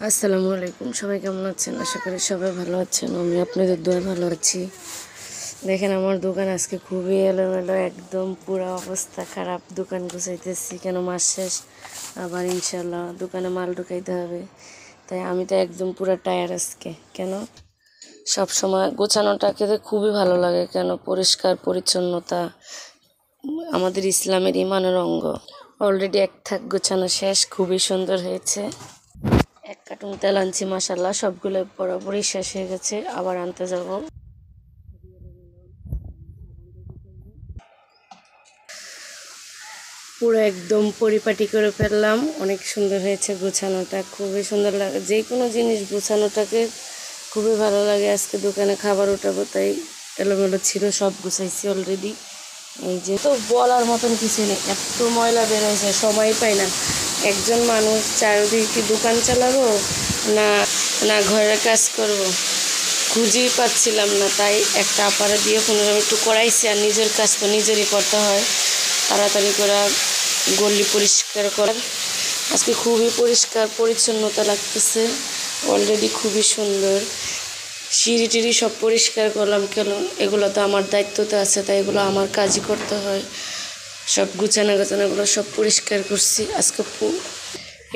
আসসালামু আলাইকুম। সবাই কেমন আছেন? আশা করি সবাই ভালো আছেন। আমি আপনাদের দোয়ায় ভালো আছি। দেখেন আমার দোকান আজকে খুবই এলোমেলো, একদম পুরো অবস্থা খারাপ। দোকান গুছাইতেছি, কেন মাস শেষ, আবার ইনশাল্লাহ দোকানে মাল ঢুকাইতে হবে। তাই আমি তো একদম পুরো টায়ার আজকে। কেন সব সময় গোছানোটাকে খুবই ভালো লাগে, কেন পরিষ্কার পরিচ্ছন্নতা আমাদের ইসলামের ইমানের অঙ্গ। অলরেডি এক থাক গোছানো শেষ, খুবই সুন্দর হয়েছে। এক কার্টুন তেল আনছি, মাসাল্লাহ সবগুলো বরাবরই শেষ হয়ে গেছে, আবার আনতে যাব। পুরো একদম পরিপাটি করে ফেললাম, অনেক সুন্দর হয়েছে গোছানোটা, খুবই সুন্দর লাগে। যে কোনো জিনিস গোছানোটাকে খুবই ভালো লাগে। আজকে দোকানে খাবার উঠাবো, তাই এলোমেলো ছিল, সব গুছাইছি অলরেডি। এই যে তো বলার মতন কিছু নেই, এত ময়লা বের হয়েছে, সময় পাই না। একজন মানুষ চারিদিকে দোকান চালাবো না না ঘরের কাজ করব, খুঁজেই পাচ্ছিলাম না। তাই একটা আপারে দিয়ে কোনোরকম একটু করাইছি, আর নিজের কাজ তো নিজেরই করতে হয়, তাড়াতাড়ি করে গলি পরিষ্কার করার। আজকে খুবই পরিষ্কার পরিচ্ছন্নতা লাগতেছে, অলরেডি খুবই সুন্দর। সিঁড়ি টিড়ি সব পরিষ্কার করলাম, কেন এগুলো তো আমার দায়িত্বতে আছে, তাই এগুলো আমার কাজই করতে হয়। সব গোছানোগুলো সব পরিষ্কার করছি আজকে।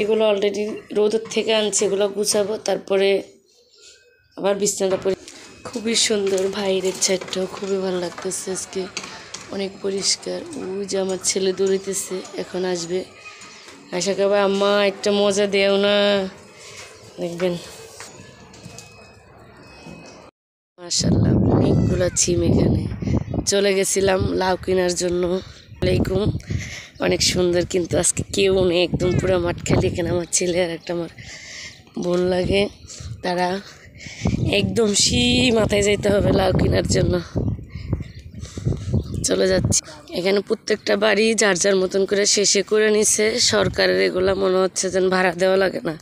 এগুলো অলরেডি রোদের থেকে আনছি, এগুলো গুছাবো, তারপরে আবার বিছানাটা খুবই সুন্দর। বাইরের ছাদটাও খুবই ভালো লাগতেছে আজকে, অনেক পরিষ্কার। ওই যে আমার ছেলে দৌড়িতেছে, এখন আসবে। আশা করবো আম্মা একটা মজা দেও না, দেখবেন। মাশাআল্লাহ অনেকগুলো ছিম এখানে। চলে গেছিলাম লাউ কেনার জন্য। আলাইকুম, অনেক সুন্দর, কিন্তু আজকে কেউ নেই, একদম পুরো মাঠ খালি। এখানে আমার ছেলে আর একটা আমার বোন লাগে, তারা একদম মাথায় যাইতে হবে লাউ কেনার জন্য। চলে যাচ্ছি। এখানে প্রত্যেকটা বাড়ি যার যার মতন করে শেষে করে নিছে সরকারের, এগুলা মনে হচ্ছে যেন ভাড়া দেওয়া লাগে না।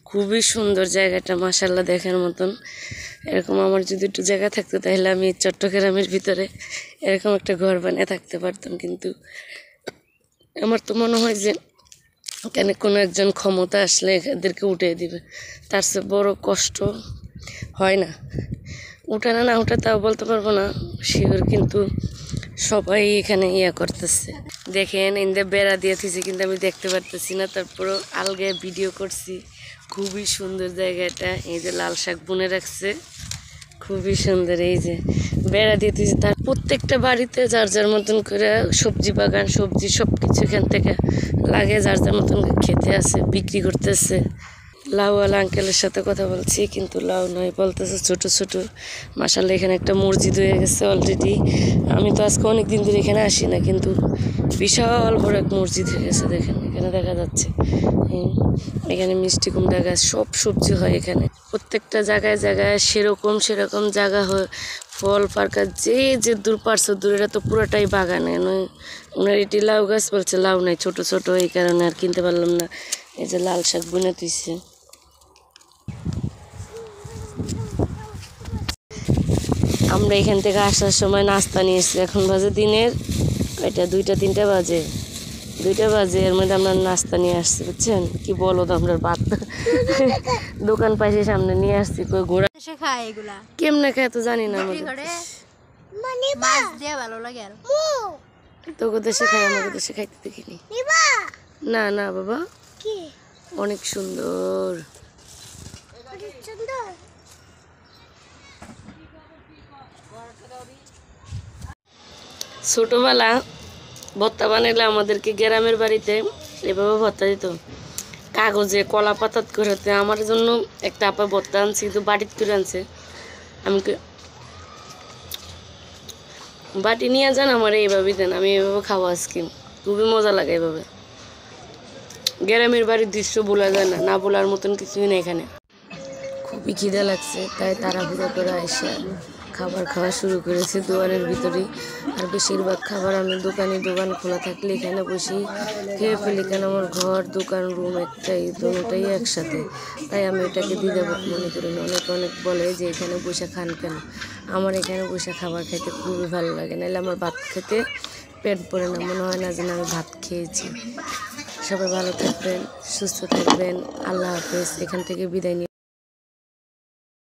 খুবই সুন্দর জায়গাটা, মাশাআল্লাহ দেখার মতন। এরকম আমার যদি একটু জায়গা থাকতো, তাহলে আমি চট্টগ্রামের ভিতরে এরকম একটা ঘর বানিয়ে থাকতে পারতাম। কিন্তু আমার তো মনে হয় যে কেন কোনো একজন ক্ষমতা আসলে এদেরকে উঠিয়ে দিবে, তার চেয়ে বড় কষ্ট হয় না। উঠানো না উঠে তাও বলতে পারবো না শিওর, কিন্তু সবাই এখানে করতেছে। দেখেন ইন্দে বেড়া দিয়ে দিয়েছি, কিন্তু আমি দেখতে পারতেছি না, তারপরও আলগে ভিডিও করছি। খুবই সুন্দর জায়গাটা। এই যে লাল শাক বুনে রাখছে, খুবই সুন্দর। এই যে বেড়া দিয়ে দিয়েছে, তার প্রত্যেকটা বাড়িতে যার যার মতন করে সবজি বাগান, সবজি সব কিছু এখান থেকে লাগে, যার যার মতন খেতে আছে, বিক্রি করতেছে। লাউওয়ালা আঙ্কেলের সাথে কথা বলছি, কিন্তু লাউ নয়, বলতেছে ছোট ছোট। মাশাআল্লাহ এখানে একটা মসজিদ হয়ে গেছে অলরেডি। আমি তো আজকে অনেক দিন ধরে এখানে আসি না, কিন্তু বিশাল বড় এক মসজিদ হয়ে গেছে। দেখেন এখানে দেখা যাচ্ছে, এখানে মিষ্টি কুমড়া গাছ, সব সবজি হয় এখানে। প্রত্যেকটা জায়গায় জায়গায় সেরকম জায়গা হয়, ফল পার্কা যে দূর পারছো দূর, এটা তো পুরোটাই বাগানে। ওনার এটি লাউ গাছ, বলছে লাউ নাই, ছোট ছোট, এই কারণে আর কিনতে পারলাম না। এই যে লাল শাক বুনে তুইছে। আমরা এখান থেকে আসার সময় নাস্তা নিয়েছি, এখন বাজে দিনের এটা 2টা 3টা বাজে, 2টা বাজে। এর মধ্যে আমরা নাস্তা নিয়ে আসছি, বুঝছেন কি বলো তো, আমরা ভাত দোকান পাইছি সামনে নিয়ে আসছি। কই ঘোরা কেমনে খায় তো জানি না, তোকে দেশে খাই, আমাকে দেশে খাইতে দেখিনি। না না বাবা, অনেক সুন্দর। ছোটবেলা ভর্তা বানাইলে আমাদেরকে গ্রামের বাড়িতে এভাবে ভর্তা দিত, কাগজে কলা পাতাত করে। আমার জন্য একটা আপা ভর্তা আনছে, কিন্তু বাটিত করে আনছে। আমাকে বাটি নিয়ে যান, আমার এইভাবেই দেন, আমি এইভাবে খাবো আজকে। খুবই মজা লাগে এইভাবে। গ্রামের বাড়ির দৃশ্য বলা যায় না, না বলার মতন কিছুই নেই এখানে। খুবই খিদে লাগছে, তাই তাড়াহুড়ো করে এসে খাবার খাওয়া শুরু করেছে দোকানের ভিতরেই। আর বেশিরভাগ খাবার আমি দোকান খোলা থাকলে এখানে বসেই খেয়ে ফেলি, কেন আমার ঘর দোকান রুম একটাই, দুটোটাই একসাথে। তাই আমি এটাকে দ্বিধাবোধ মনে করি না। অনেক বলে যে এখানে বসে খান কেন, আমার এখানে বসে খাবার খেতে খুবই ভালো লাগে, নাহলে আমার ভাত খেতে পেট ভরে না, মনে হয় না যেন আমি ভাত খেয়েছি। সবাই ভালো থাকবেন, সুস্থ থাকবেন। আল্লাহ হাফেজ। এখান থেকে বিদায় নিয়ে